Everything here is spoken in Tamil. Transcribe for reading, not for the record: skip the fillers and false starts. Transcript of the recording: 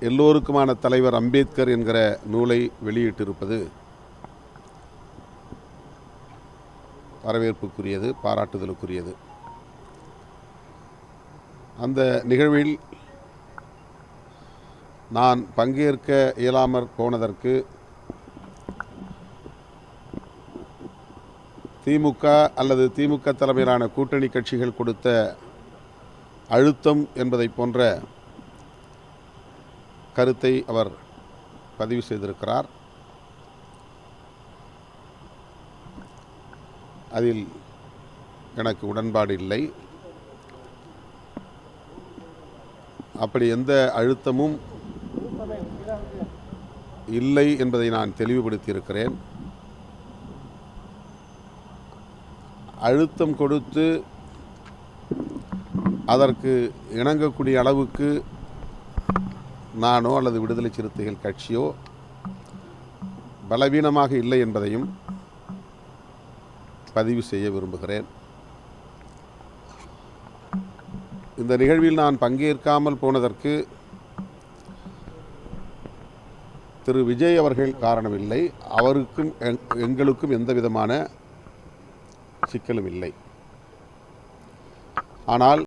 எல்லோருக்குமான தலைவர் அம்பேத்கர் என்கிற நூலை வெளியிட்டிருப்பது வரவேற்புக்குரியது, பாராட்டுதலுக்குரியது. அந்த நிகழ்வில் நான் பங்கேற்க இயலாமற் போனதற்கு திமுக அல்லது திமுக தலைமையிலான கூட்டணி கட்சிகள் கொடுத்த அழுத்தம் என்பதை போன்ற கருத்தை அவர் பதிவு செய்திருக்கிறார். அதில் எனக்கு உடன்பாடு இல்லை. அப்படி எந்த அழுத்தமும் இல்லை என்பதை நான் தெளிவுபடுத்தியிருக்கிறேன். அழுத்தம் கொடுத்து அதற்கு இணங்கக்கூடிய அளவுக்கு நானோ அல்லது விடுதலை சிறுத்தைகள் கட்சியோ பலவீனமாக இல்லை என்பதையும் பதிவு செய்ய விரும்புகிறேன். இந்த நிகழ்வில் நான் பங்கேற்காமல் போனதற்கு திரு விஜய் அவர்கள் காரணமில்லை. அவருக்கும் எங்களுக்கும் எந்த விதமான சிக்கலும் இல்லை. ஆனால்